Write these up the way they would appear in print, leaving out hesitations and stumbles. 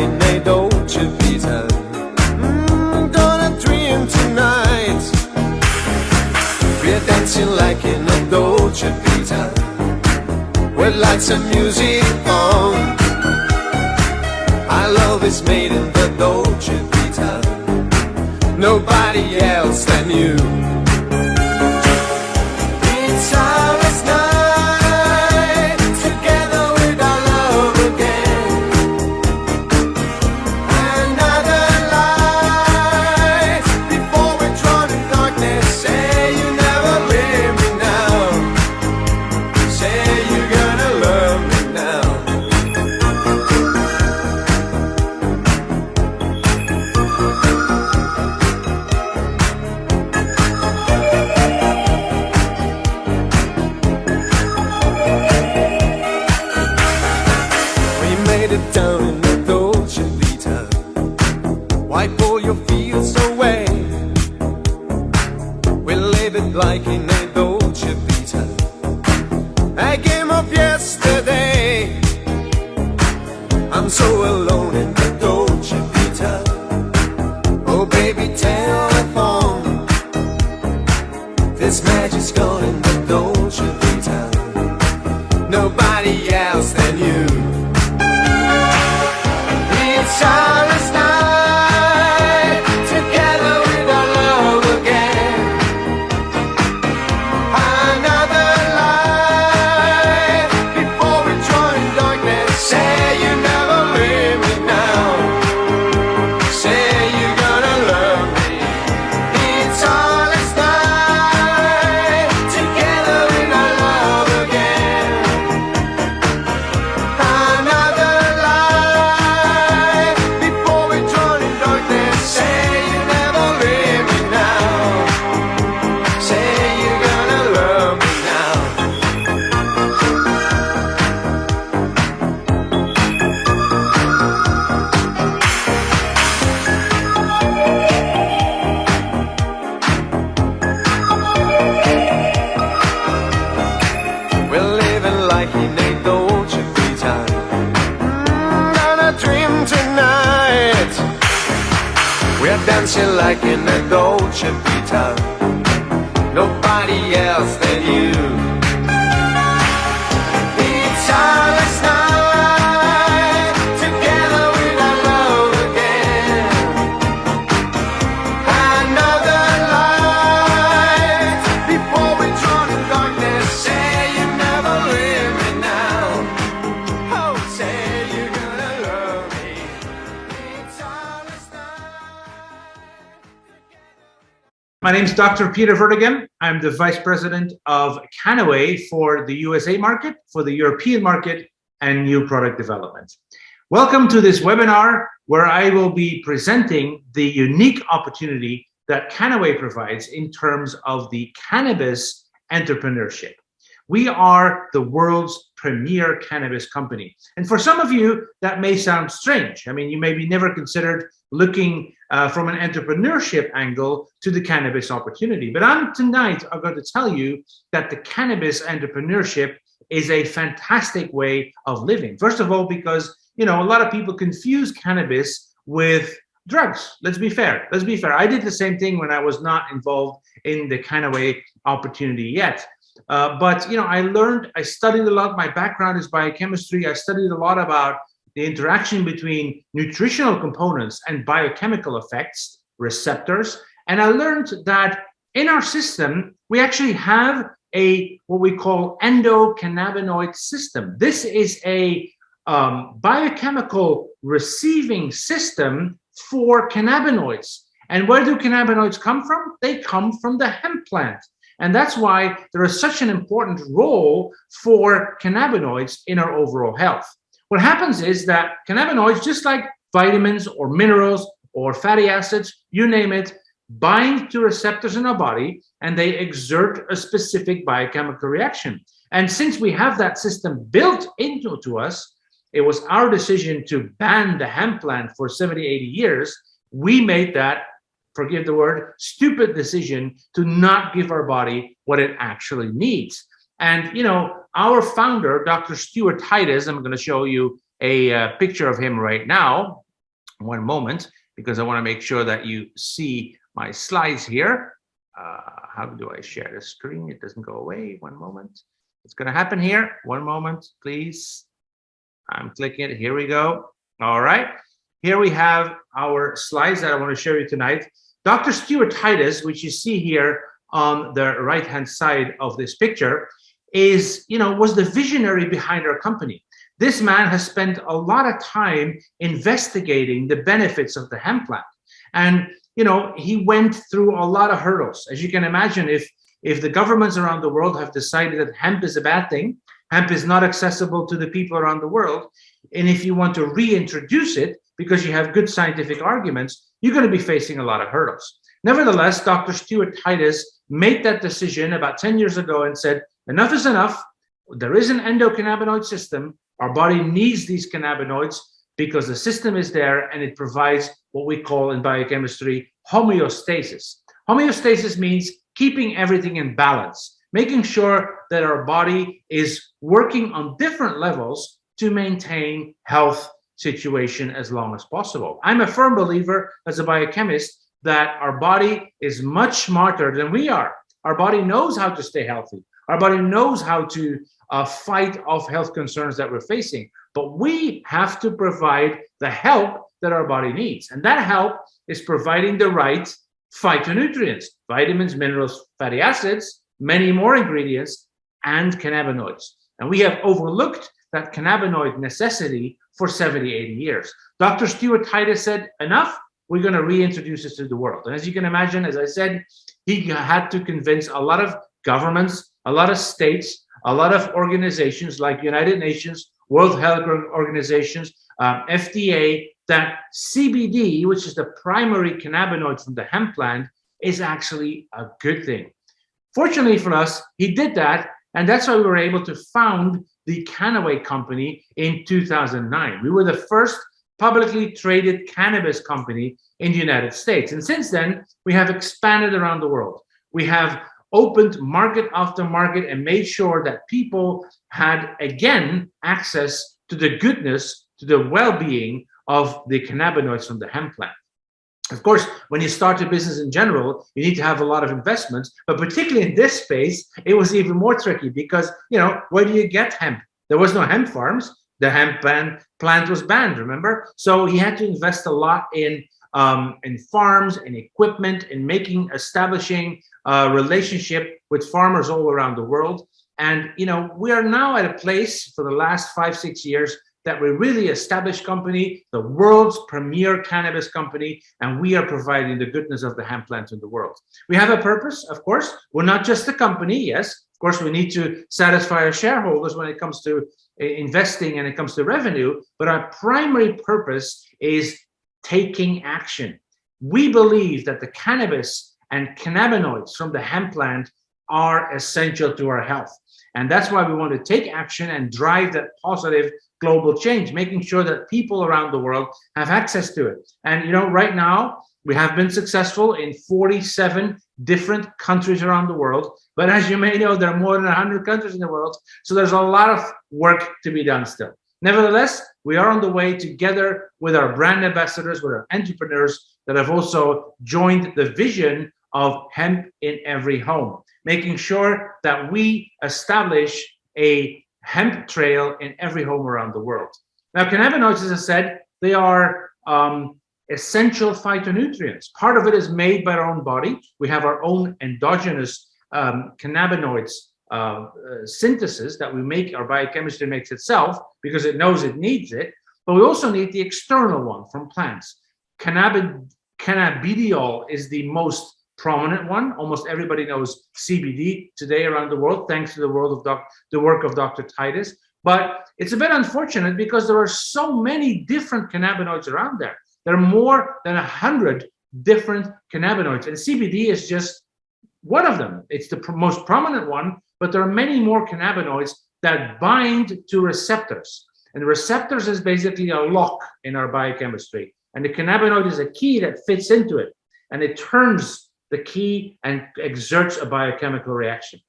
in a Dolce Vita. Gonna dream tonight. We're dancing like in a Dolce Vita, with lights and music on. Our love is made in the Dolce Vita, nobody else than you. It's our last night, together with our love again. Another light, before we're drawn in darkness. Say you never leave me now. Say you're gonna love me now. It down in the Dolce Vita. Wipe all your fears away. We live it like in a Dolce Vita, a game of yesterday. I'm so alone in the Dolce Vita. Oh baby, telephone. This magic's gone in the Dolce Vita, nobody else than you. It's our last night, together with our love again. Another light, before we join darkness. Say you never leave me now. Say you're gonna love me. It's our last night, together with our love again. Another light, before we drown in darkness. Say you never leave me now. Say you're gonna love me now. We're living like in a Dolce Vita. Gonna dream tonight. We're dancing like in a Dolce Vita, nobody else than you. It's our last night, together with our love again. Another light, before we drown in darkness. Say you never leave me now. Oh, say you're gonna love me. It's our last night. My name is Dr. Peter Vertigan. I'm the Vice President of Canaway for the USA market, for the European market, and new product development. Welcome to this webinar where I will be presenting the unique opportunity that Canaway provides in terms of the cannabis entrepreneurship. We are the world's premier cannabis company. And for some of you, that may sound strange. I mean, you may be never considered looking from an entrepreneurship angle to the cannabis opportunity. But tonight, I'm going to tell you that the cannabis entrepreneurship is a fantastic way of living. First of all, because, you know, a lot of people confuse cannabis with drugs. Let's be fair. Let's be fair. I did the same thing when I was not involved in the Canaway opportunity yet. But, you know, I studied a lot. My background is biochemistry. I studied a lot about the interaction between nutritional components and biochemical effects, receptors. And I learned that in our system, we actually have what we call endocannabinoid system. This is a biochemical receiving system for cannabinoids. And where do cannabinoids come from? They come from the hemp plant. And that's why there is such an important role for cannabinoids in our overall health. What happens is that cannabinoids, just like vitamins or minerals or fatty acids, you name it, bind to receptors in our body and they exert a specific biochemical reaction. And since we have that system built into us, it was our decision to ban the hemp plant for 70, 80 years. We made that, forgive the word, stupid decision to not give our body what it actually needs. And, you know, our founder, Dr. Stuart Titus, I'm going to show you a picture of him right now. One moment, because I want to make sure that you see my slides here. How do I share the screen? It doesn't go away. One moment. It's going to happen here. One moment, please. I'm clicking it. Here we go. All right. Here we have our slides that I want to show you tonight. Dr. Stuart Titus, which you see here on the right-hand side of this picture, was the visionary behind our company. This man has spent a lot of time investigating the benefits of the hemp plant. And, he went through a lot of hurdles. As you can imagine, if the governments around the world have decided that hemp is a bad thing, hemp is not accessible to the people around the world, and if you want to reintroduce it because you have good scientific arguments, you're going to be facing a lot of hurdles. Nevertheless, Dr. Stuart Titus made that decision about 10 years ago and said, enough is enough. There is an endocannabinoid system. Our body needs these cannabinoids because the system is there and it provides what we call in biochemistry homeostasis. Homeostasis means keeping everything in balance, making sure that our body is working on different levels to maintain health situation as long as possible. I'm a firm believer as a biochemist that our body is much smarter than we are. Our body knows how to stay healthy. Our body knows how to fight off health concerns that we're facing, but we have to provide the help that our body needs. And that help is providing the right phytonutrients, vitamins, minerals, fatty acids, many more ingredients, and cannabinoids. And we have overlooked that cannabinoid necessity for 70, 80 years. Dr. Stuart Titus said, enough, we're going to reintroduce this to the world. And as you can imagine, as I said, he had to convince a lot of governments, a lot of states, a lot of organizations like United Nations, World Health Organizations, FDA, that CBD, which is the primary cannabinoid from the hemp plant, is actually a good thing. Fortunately for us, he did that, and that's why we were able to found the Canaway company in 2009. We were the first publicly traded cannabis company in the United States. And since then, we have expanded around the world. We have opened market after market and made sure that people had, again, access to the goodness, to the well-being of the cannabinoids from the hemp plant. Of course, when you start a business in general, you need to have a lot of investments, but particularly in this space, it was even more tricky because, where do you get hemp? There was no hemp farms. The hemp plant was banned, remember? So he had to invest a lot in farms, in equipment, in establishing a relationship with farmers all around the world. And, we are now at a place for the last 5-6 years that we're really established company, the world's premier cannabis company, and we are providing the goodness of the hemp plant in the world. We have a purpose, of course. We're not just a company, yes. Of course, we need to satisfy our shareholders when it comes to investing and it comes to revenue, but our primary purpose is taking action. We believe that the cannabis and cannabinoids from the hemp plant are essential to our health. And that's why we want to take action and drive that positive global change, making sure that people around the world have access to it. And, right now, we have been successful in 47 different countries around the world. But as you may know, there are more than 100 countries in the world. So there's a lot of work to be done still. Nevertheless, we are on the way together with our brand ambassadors, with our entrepreneurs that have also joined the vision of hemp in every home, making sure that we establish a hemp trail in every home around the world. Now, cannabinoids, as I said, they are essential phytonutrients. Part of it is made by our own body. We have our own endogenous cannabinoids synthesis that we make, our biochemistry makes itself because it knows it needs it, but we also need the external one from plants. Cannabidiol is the most prominent one. Almost everybody knows CBD today around the world, thanks to the work of Dr. Titus. But it's a bit unfortunate because there are so many different cannabinoids around there. There are more than 100 different cannabinoids, and CBD is just one of them. It's the most prominent one, but there are many more cannabinoids that bind to receptors. And receptors is basically a lock in our biochemistry. And the cannabinoid is a key that fits into it. And it turns the key and exerts a biochemical reaction.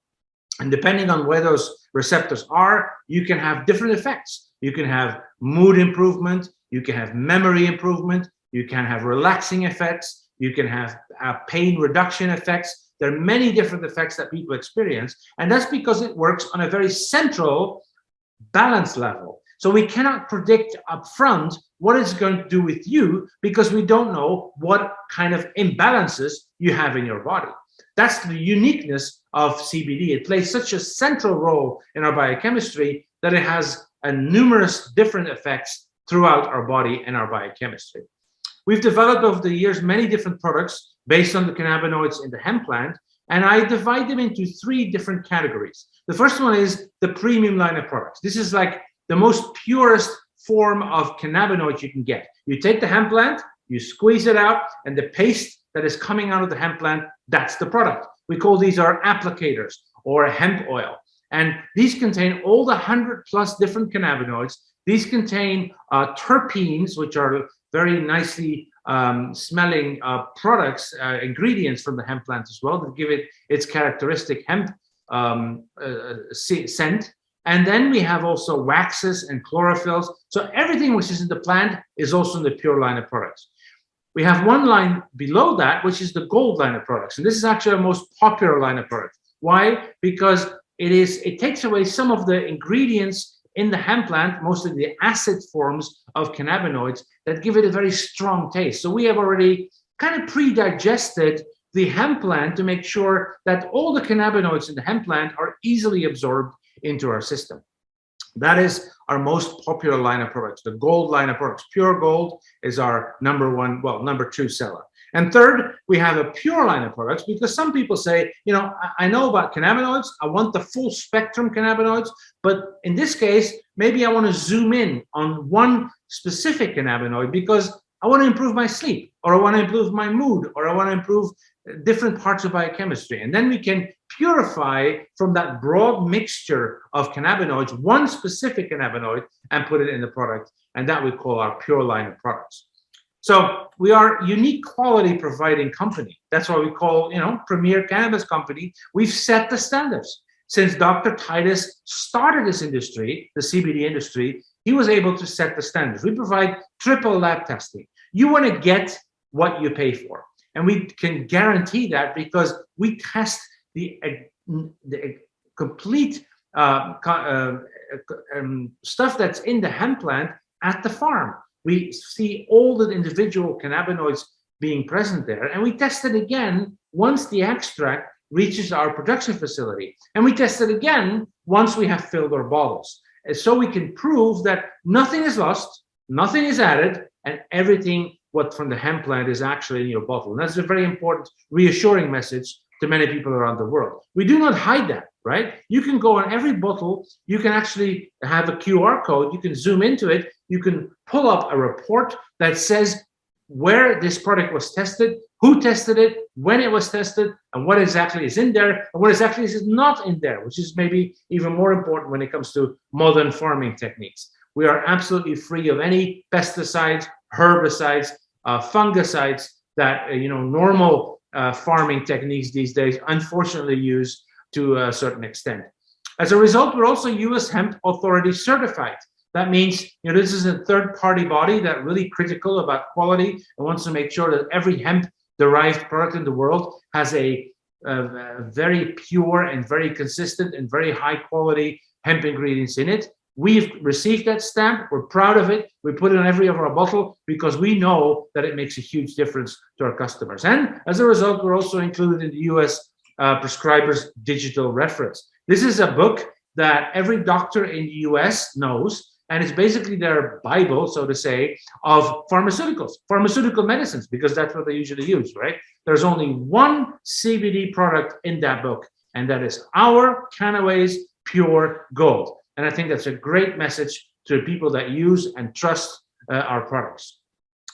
And depending on where those receptors are, you can have different effects. You can have mood improvement, you can have memory improvement, you can have relaxing effects, you can have pain reduction effects. There are many different effects that people experience, and that's because it works on a very central balance level. So we cannot predict upfront what it's going to do with you because we don't know what kind of imbalances you have in your body. That's the uniqueness of CBD. It plays such a central role in our biochemistry that it has numerous different effects throughout our body and our biochemistry. We've developed over the years many different products based on the cannabinoids in the hemp plant, and I divide them into 3 different categories. The first one is the premium line of products. This is like the most purest form of cannabinoid you can get. You take the hemp plant, you squeeze it out, and the paste that is coming out of the hemp plant, that's the product. We call these our applicators or hemp oil. And these contain all the 100+ different cannabinoids. These contain terpenes, which are very nicely smelling products, ingredients from the hemp plant as well, that give it its characteristic hemp scent. And then we have also waxes and chlorophylls. So everything which is in the plant is also in the pure line of products. We have one line below that, which is the gold line of products. And this is actually our most popular line of products. Why? Because it takes away some of the ingredients in the hemp plant, mostly the acid forms of cannabinoids that give it a very strong taste. So we have already kind of pre-digested the hemp plant to make sure that all the cannabinoids in the hemp plant are easily absorbed into our system. That is our most popular line of products, the gold line of products. Pure gold is our number 2 seller. And third, we have a pure line of products because some people say, I know about cannabinoids, I want the full spectrum cannabinoids, but in this case, maybe I want to zoom in on one specific cannabinoid because I want to improve my sleep, or I want to improve my mood, or I want to improve different parts of biochemistry. And then we can purify from that broad mixture of cannabinoids one specific cannabinoid and put it in the product. And that we call our pure line of products. So we are a unique quality providing company. That's why we call, premier cannabis company. We've set the standards. Since Dr. Titus started this industry, the CBD industry, he was able to set the standards. We provide triple lab testing. You want to get what you pay for. And we can guarantee that because we test the complete stuff that's in the hemp plant at the farm. We see all the individual cannabinoids being present there, and we test it again once the extract reaches our production facility. And we test it again once we have filled our bottles. And so we can prove that nothing is lost, nothing is added, and everything what from the hemp plant is actually in your bottle. And that's a very important, reassuring message to many people around the world. We do not hide that, right? You can go on every bottle, you can actually have a QR code, you can zoom into it, you can pull up a report that says where this product was tested, who tested it, when it was tested, and what exactly is in there, and what exactly is not in there, which is maybe even more important when it comes to modern farming techniques. We are absolutely free of any pesticides, herbicides, fungicides that normal farming techniques these days unfortunately use to a certain extent. As a result, we're also US Hemp Authority certified. That means this is a third-party body that really critical about quality and wants to make sure that every hemp-derived product in the world has a very pure and very consistent and very high-quality hemp ingredients in it. We've received that stamp. We're proud of it. We put it on every of our bottle because we know that it makes a huge difference to our customers. And as a result, we're also included in the US Prescribers Digital Reference. This is a book that every doctor in the US knows, and it's basically their Bible, so to say, of pharmaceutical medicines, because that's what they usually use, right? There's only one CBD product in that book, and that is our Canaway's Pure Gold. And I think that's a great message to people that use and trust our products.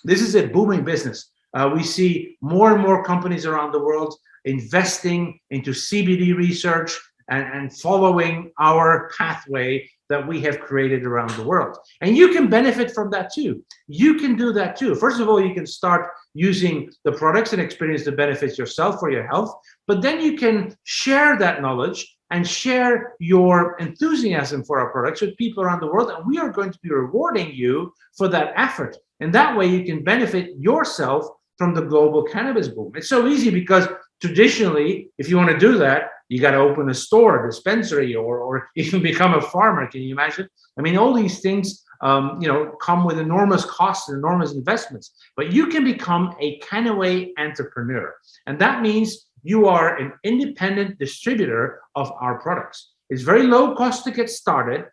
This is a booming business. We see more and more companies around the world investing into CBD research and following our pathway that we have created around the world. And you can benefit from that too. You can do that too. First of all, you can start using the products and experience the benefits yourself for your health, but then you can share that knowledge and share your enthusiasm for our products with people around the world. And we are going to be rewarding you for that effort. And that way you can benefit yourself from the global cannabis boom. It's so easy because traditionally, if you want to do that, you got to open a store, a dispensary, or even become a farmer. Can you imagine? I mean, all these things, come with enormous costs and enormous investments. But you can become a Canaway entrepreneur, and that means you are an independent distributor of our products. It's very low cost to get started.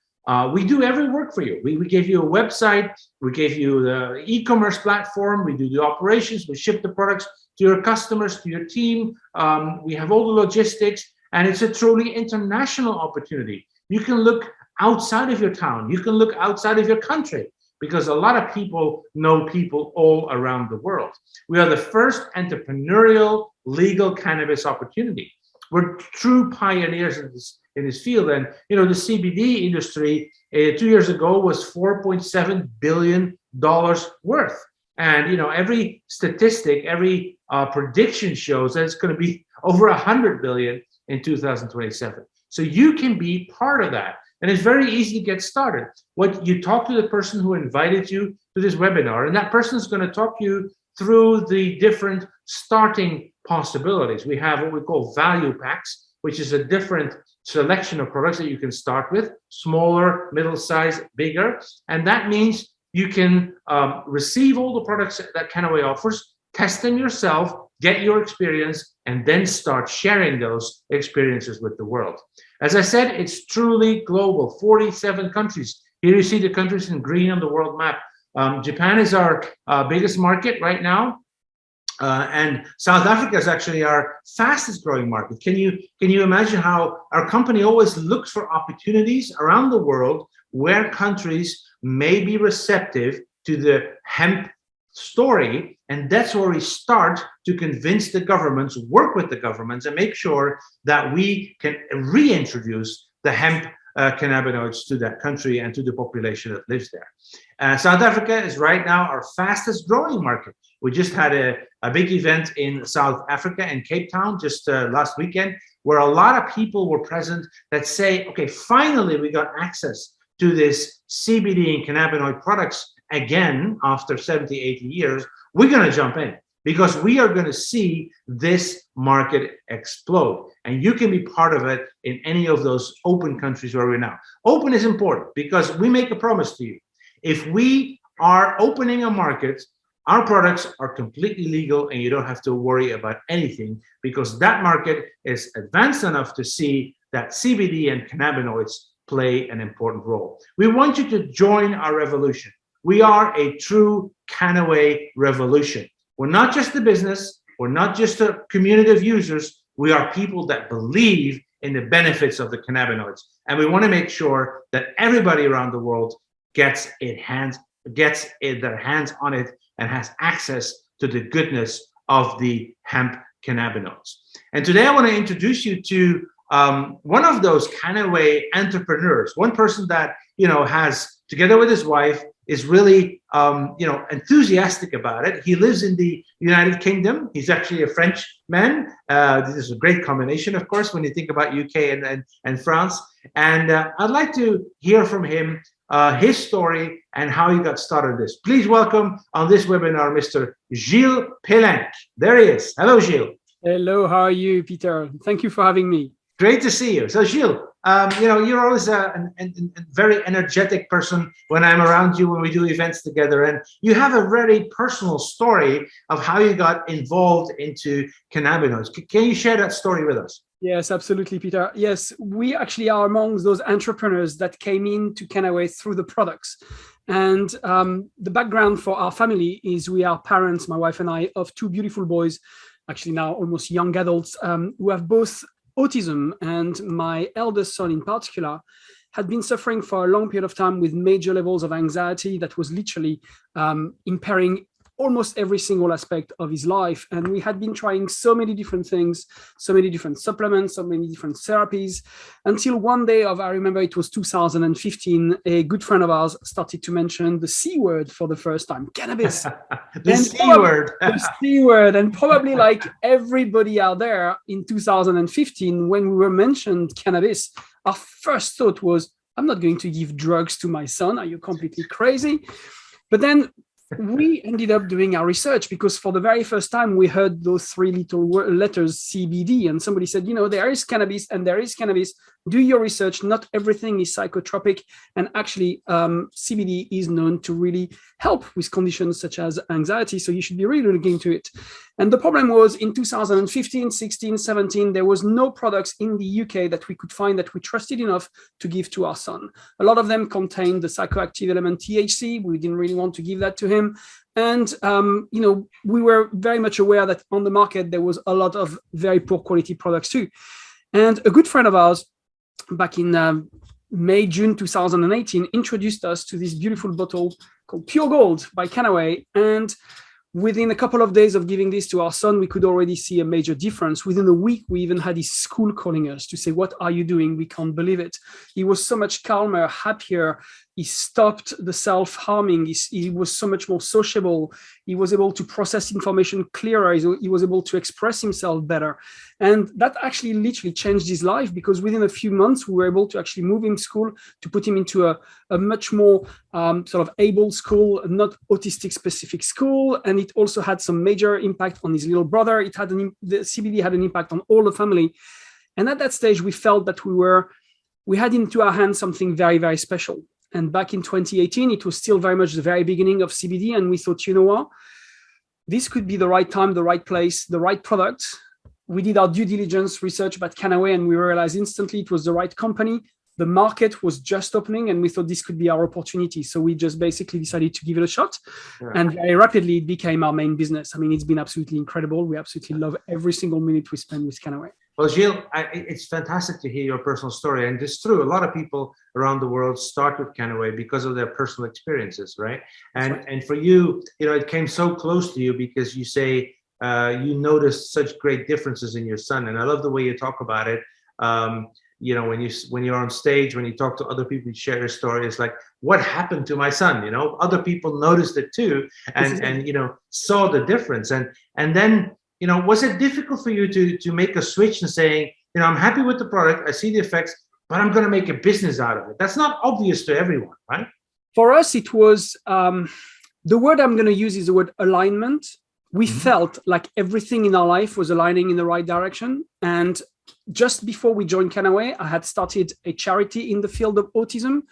We do every work for you. We give you a website, we give you the e-commerce platform, we do the operations, we ship the products to your customers, to your team. We have all the logistics, and it's a truly international opportunity. You can look outside of your town, you can look outside of your country, because a lot of people know people all around the world. We are the first entrepreneurial legal cannabis opportunity. We're true pioneers in this field. And the CBD industry 2 years ago was $4.7 billion worth. And every statistic, every prediction shows that it's going to be over 100 billion in 2027. So you can be part of that. And it's very easy to get started. What you talk to the person who invited you to this webinar, and that person is going to talk you through the different starting possibilities. We have what we call value packs, which is a different selection of products that you can start with, smaller, middle size, bigger. And that means you can receive all the products that Canaway offers, test them yourself, get your experience, and then start sharing those experiences with the world. As I said, it's truly global, 47 countries. Here you see the countries in green on the world map. Japan is our biggest market right now. And South Africa is actually our fastest growing market. Can you imagine how our company always looks for opportunities around the world where countries may be receptive to the hemp story, and that's where we start to convince the governments, work with the governments, and make sure that we can reintroduce the hemp cannabinoids to that country and to the population that lives there. South Africa is right now our fastest growing market. We just had a big event in South Africa in Cape Town just last weekend, where a lot of people were present that say, okay, finally we got access to this CBD and cannabinoid products again after 70, 80 years. We're going to jump in because we are going to see this market explode. And you can be part of it in any of those open countries where we're now. Open is important because we make a promise to you. If we are opening a market, our products are completely legal and you don't have to worry about anything because that market is advanced enough to see that CBD and cannabinoids play an important role. We want you to join our revolution. We are a true Canaway revolution. We're not just a business. We're not just a community of users. We are people that believe in the benefits of the cannabinoids. And we want to make sure that everybody around the world gets their hands on it and has access to the goodness of the hemp cannabinoids. And today I want to introduce you to one of those Canaway entrepreneurs, one person that has, together with his wife, is really enthusiastic about it. He lives in the United Kingdom. He's actually a Frenchman. This is a great combination, of course, when you think about UK and France. And I'd like to hear from him his story and how he got started this. Please welcome on this webinar, Mr. Gilles Pélenc. There he is. Hello, Gilles. Hello, how are you, Peter? Thank you for having me. Great to see you. So, Gilles, you're always a very energetic person when I'm around you, when we do events together. And you have a very personal story of how you got involved into cannabinoids. Can you share that story with us? Yes, absolutely, Peter. Yes, we actually are among those entrepreneurs that came into Canaway through the products. And the background for our family is we are parents, my wife and I, of two beautiful boys, actually now almost young adults, who have both autism, and my eldest son in particular had been suffering for a long period of time with major levels of anxiety that was literally impairing almost every single aspect of his life. And we had been trying so many different things, so many different supplements, so many different therapies, until one day I remember it was 2015, a good friend of ours started to mention the C word for the first time, cannabis. The C word. The C word. And probably like everybody out there in 2015, when we were mentioned cannabis, our first thought was, I'm not going to give drugs to my son. Are you completely crazy? But then we ended up doing our research, because for the very first time we heard those three little letters CBD, and somebody said, there is cannabis and there is cannabis. Do your research. Not everything is psychotropic, and actually CBD is known to really help with conditions such as anxiety. So you should be really looking into it. And the problem was in 2015, 16, 17, there was no products in the UK that we could find that we trusted enough to give to our son. A lot of them contained the psychoactive element THC. We didn't really want to give that to him. And, we were very much aware that on the market, there was a lot of very poor quality products too. And a good friend of ours back in May, June 2018, introduced us to this beautiful bottle called Pure Gold by Canaway. And within a couple of days of giving this to our son, we could already see a major difference. Within a week, we even had his school calling us to say, what are you doing? We can't believe it. He was so much calmer, happier. He stopped the self-harming. He was so much more sociable. He was able to process information clearer. He was able to express himself better. And that actually literally changed his life, because within a few months, we were able to actually move him school, to put him into a much more sort of able school, not autistic specific school. And it also had some major impact on his little brother. The CBD had an impact on all the family. And at that stage, we felt that we had into our hands something very, very special. And back in 2018, it was still very much the very beginning of CBD. And we thought, what? This could be the right time, the right place, the right product. We did our due diligence research about Canaway, and we realized instantly it was the right company. The market was just opening, and we thought this could be our opportunity. So we just basically decided to give it a shot. Yeah. And very rapidly, it became our main business. I mean, it's been absolutely incredible. We absolutely love every single minute we spend with Canaway. Well, Gilles, it's fantastic to hear your personal story. And it's true, a lot of people around the world start with Canaway because of their personal experiences, right? And for you, it came so close to you because you say you noticed such great differences in your son. And I love the way you talk about it. When you're on stage, when you talk to other people, you share your story, it's like, what happened to my son? Other people noticed it too, and saw the difference. And then, was it difficult for you to make a switch and saying, I'm happy with the product, I see the effects, but I'm going to make a business out of it? That's not obvious to everyone, right? For us, it was, the word I'm going to use is the word alignment. We felt like everything in our life was aligning in the right direction. And just before we joined Canaway, I had started a charity in the field of autism,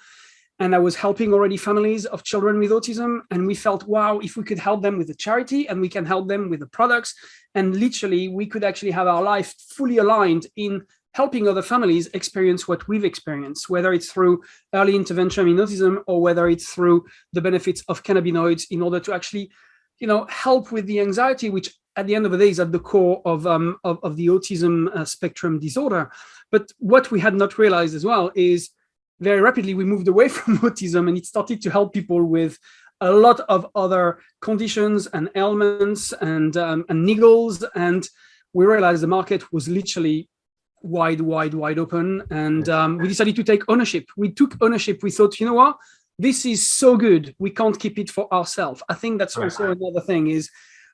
and I was helping already families of children with autism. And we felt, wow, if we could help them with the charity and we can help them with the products, and literally we could actually have our life fully aligned in helping other families experience what we've experienced, whether it's through early intervention in autism or whether it's through the benefits of cannabinoids in order to actually, help with the anxiety, which at the end of the day is at the core of the autism spectrum disorder. But what we had not realized as well is very rapidly we moved away from autism, and it started to help people with a lot of other conditions and ailments and niggles. And we realized the market was literally wide open. And we decided to take ownership. We took ownership. We thought, what? This is so good. We can't keep it for ourselves. I think that's also another thing is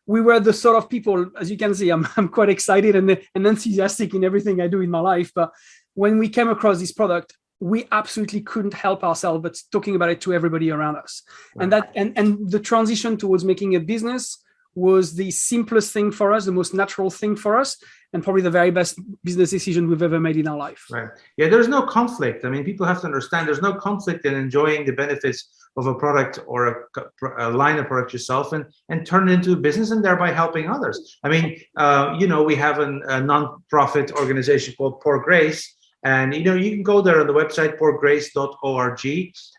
we were the sort of people, as you can see, I'm quite excited and enthusiastic in everything I do in my life. But when we came across this product, we absolutely couldn't help ourselves but talking about it to everybody around us. Right. And the transition towards making a business was the simplest thing for us, the most natural thing for us, and probably the very best business decision we've ever made in our life. Right. Yeah, there's no conflict. I mean, people have to understand there's no conflict in enjoying the benefits of a product or a line of product yourself and turn it into a business and thereby helping others. I mean, we have a non-profit organization called Poor Grace. And, you can go there on the website, poorgrace.org,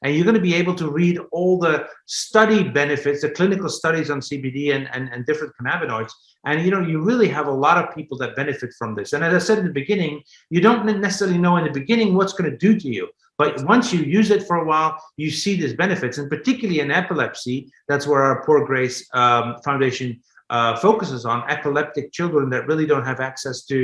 and you're going to be able to read all the study benefits, the clinical studies on CBD and different cannabinoids. And, you really have a lot of people that benefit from this. And as I said in the beginning, you don't necessarily know in the beginning what's going to do to you. But once you use it for a while, you see these benefits, and particularly in epilepsy, that's where our Poor Grace Foundation focuses on epileptic children that really don't have access to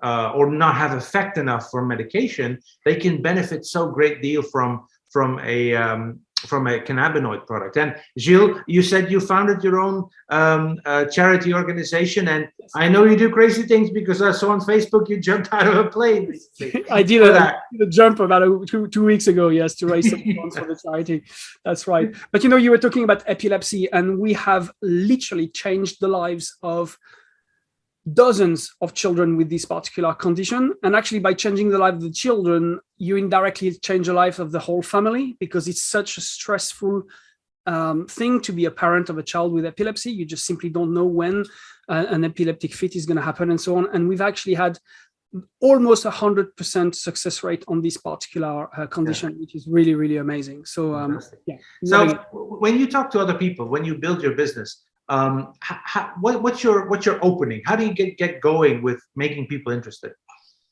or not have effect enough for medication. They can benefit so great deal from a cannabinoid product. And Gilles, you said you founded your own charity organization, and I know you do crazy things because I saw on Facebook you jumped out of a plane recently. I did a jump about two weeks ago, yes, to raise some funds for the charity. That's right. But you were talking about epilepsy, and we have literally changed the lives of dozens of children with this particular condition. And actually, by changing the life of the children, you indirectly change the life of the whole family, because it's such a stressful thing to be a parent of a child with epilepsy. You just simply don't know when an epileptic fit is going to happen, and so on. And we've actually had almost 100% success rate on this particular condition, which is really, really amazing. So, So when you talk to other people, when you build your business, what's your opening? How do you get going with making people interested?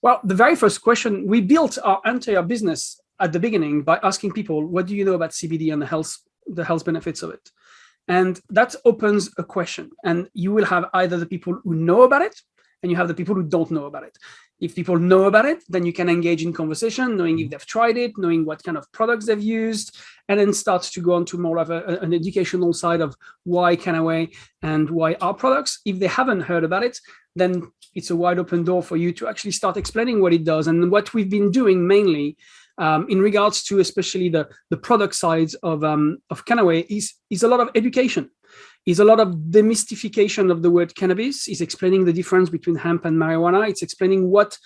Well, the very first question, we built our entire business at the beginning by asking people, what do you know about CBD and the health benefits of it? And that opens a question. And you will have either the people who know about it, and you have the people who don't know about it. If people know about it, then you can engage in conversation, knowing if they've tried it, knowing what kind of products they've used, and then start to go on to more of an educational side of why Canaway and why our products. If they haven't heard about it, then it's a wide open door for you to actually start explaining what it does. And what we've been doing mainly in regards to especially the product sides of Canaway is a lot of education. Is a lot of demystification of the word cannabis, is explaining the difference between hemp and marijuana. It's explaining what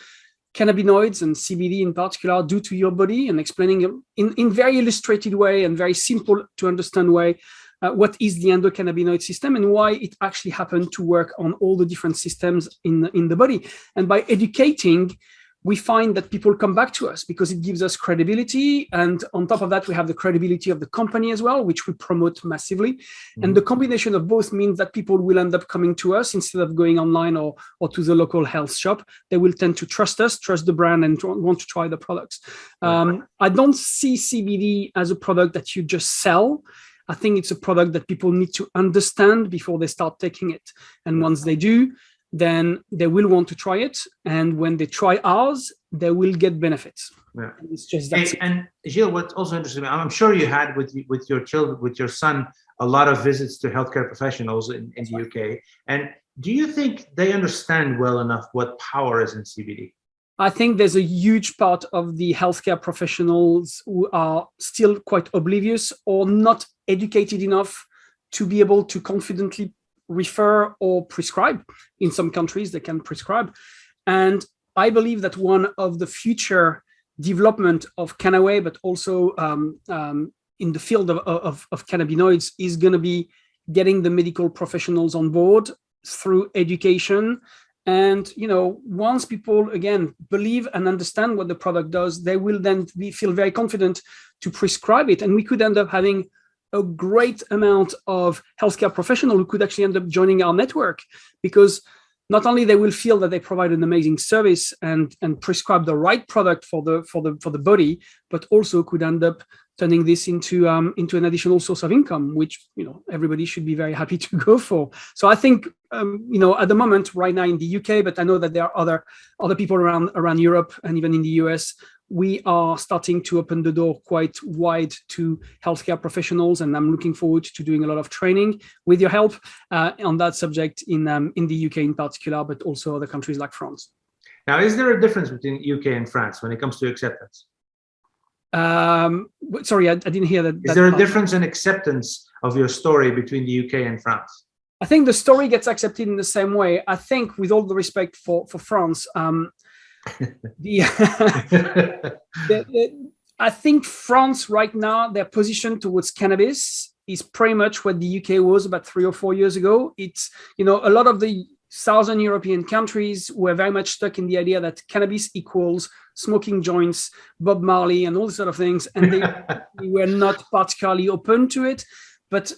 cannabinoids and CBD in particular do to your body, and explaining in very illustrated way and very simple to understand way what is the endocannabinoid system and why it actually happened to work on all the different systems in the body. And by educating, we find that people come back to us because it gives us credibility. And on top of that, we have the credibility of the company as well, which we promote massively. Mm-hmm. And the combination of both means that people will end up coming to us instead of going online or to the local health shop. They will tend to trust us, trust the brand, and want to try the products. I don't see CBD as a product that you just sell. I think it's a product that people need to understand before they start taking it. And once they do, then they will want to try it. And when they try ours, they will get benefits. Yeah. It's just that. And Gilles, what's also interesting, I'm sure you had with your children, with your son, a lot of visits to healthcare professionals in the UK. And do you think they understand well enough what power is in CBD? I think there's a huge part of the healthcare professionals who are still quite oblivious or not educated enough to be able to confidently refer or prescribe. In some countries they can prescribe, and I believe that one of the future development of Canaway, but also in the field of cannabinoids, is going to be getting the medical professionals on board through education. And once people again believe and understand what the product does, they will then feel very confident to prescribe it, and we could end up having a great amount of healthcare professionals who could actually end up joining our network, because not only they will feel that they provide an amazing service and prescribe the right product for the body, but also could end up turning this into an additional source of income, which everybody should be very happy to go for. So I think at the moment right now in the UK, but I know that there are other people around Europe and even in the US, we are starting to open the door quite wide to healthcare professionals, and I'm looking forward to doing a lot of training with your help on that subject in the UK in particular, but also other countries like France. Now, is there a difference between UK and France when it comes to acceptance? Sorry, I didn't hear that. Is there a difference in acceptance of your story between the UK and France? I think the story gets accepted in the same way. I think, with all the respect for France, I think France right now, their position towards cannabis is pretty much what the UK was about 3 or 4 years ago. It's, a lot of the Southern European countries were very much stuck in the idea that cannabis equals smoking joints, Bob Marley, and all these sort of things. And they were not particularly open to it. But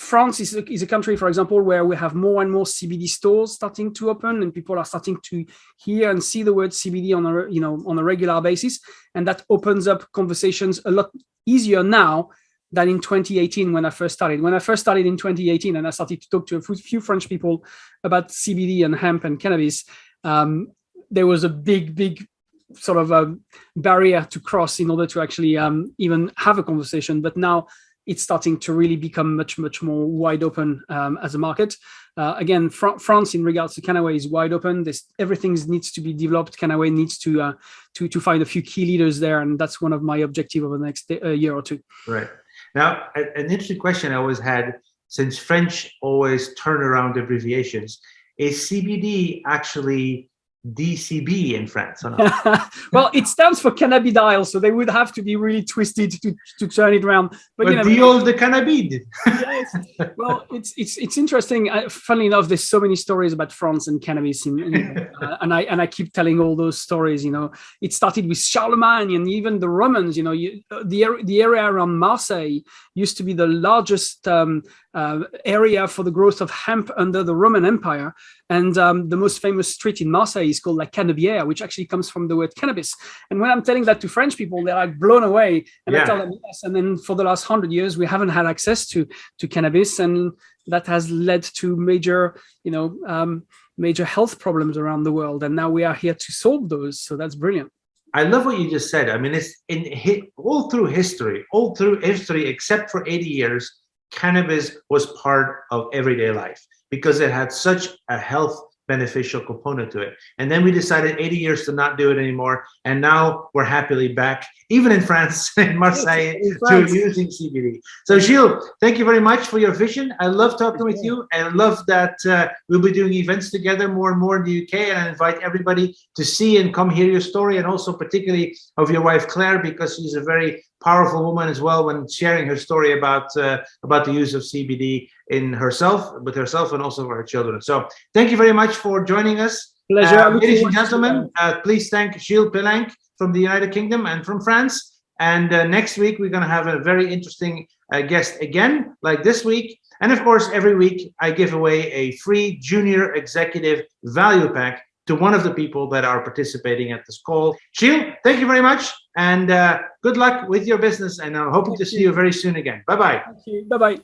France is a country, for example, where we have more and more CBD stores starting to open, and people are starting to hear and see the word CBD on a regular basis, and that opens up conversations a lot easier now than in 2018 when I first started. When I first started in 2018, and I started to talk to a few French people about CBD and hemp and cannabis, there was a big sort of a barrier to cross in order to actually even have a conversation. But now it's starting to really become much more wide open as a market. Again, France in regards to Canaway is wide open. Everything needs to be developed. Canaway needs to find a few key leaders there, and that's one of my objectives over the next year or two. Right. Now, an interesting question I always had, since French always turn around abbreviations, is CBD actually DCB in France or not? Well, it stands for cannabidiol, so they would have to be really twisted to turn it around. But the old cannabid. Yes. Well, it's interesting. Funnily enough, there's so many stories about France and cannabis, and I keep telling all those stories. It started with Charlemagne and even the Romans. The area around Marseille used to be the largest area for the growth of hemp under the Roman Empire. And the most famous street in Marseille is called La Canebière, which actually comes from the word cannabis. And when I'm telling that to French people, they're like blown away. And I tell them, yes. And then for the last 100 years, we haven't had access to cannabis. And that has led to major health problems around the world. And now we are here to solve those. So that's brilliant. I love what you just said. I mean, it's all through history, except for 80 years, cannabis was part of everyday life, because it had such a health beneficial component to it. And then we decided 80 years to not do it anymore. And now we're happily back, even in France, in Marseille, to using CBD. So Gilles, thank you very much for your vision. I love talking with you. I love that we'll be doing events together more and more in the UK. And I invite everybody to see and come hear your story, and also particularly of your wife, Claire, because she's a very powerful woman as well when sharing her story about the use of CBD with herself and also for her children. So thank you very much for joining us. Pleasure. Ladies and gentlemen, please thank Gilles Pelenc from the United Kingdom and from France. And next week, we're going to have a very interesting guest again, like this week. And of course, every week, I give away a free junior executive value pack to one of the people that are participating at this call. Gilles, thank you very much. And good luck with your business. And I'm hoping to see you very soon again. Bye-bye. Thank you. Bye-bye.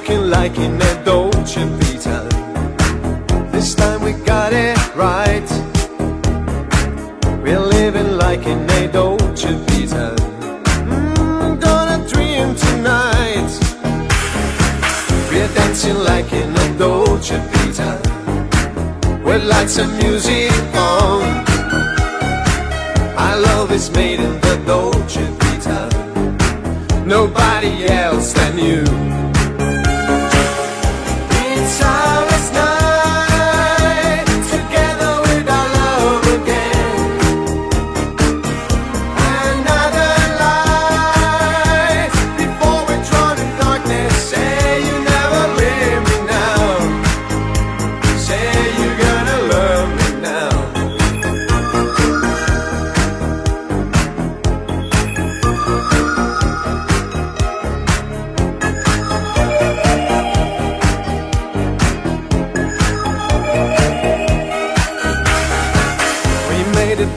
Like in a Dolce Vita, this time we got it right. We're living like in a Dolce Vita, gonna dream tonight. We're dancing like in a Dolce Vita, with lights and music on. Our love is made in the Dolce Vita, nobody else than you.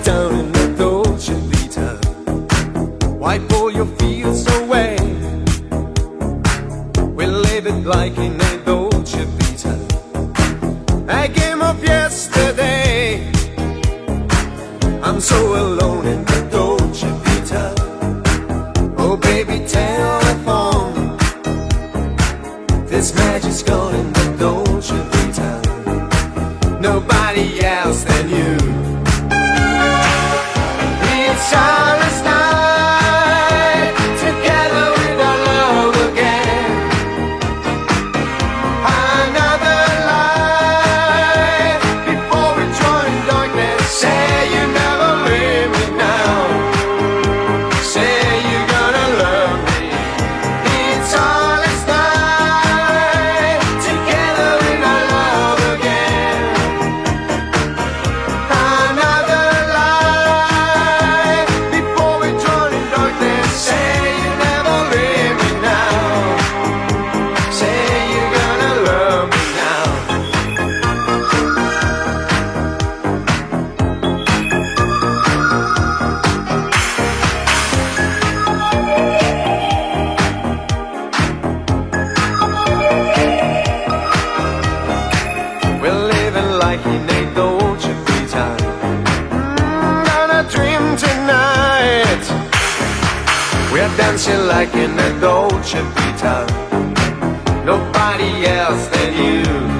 Down in the Dolce Vita, wipe all your fears away. We live it like in a Dolce Vita, a game of yesterday. I'm so alone in the Dolce Vita. Oh baby, telephone, this magic's gone in the Dolce Vita, nobody else than you. We're dancing like in a Dolce Vita. Nobody else than you.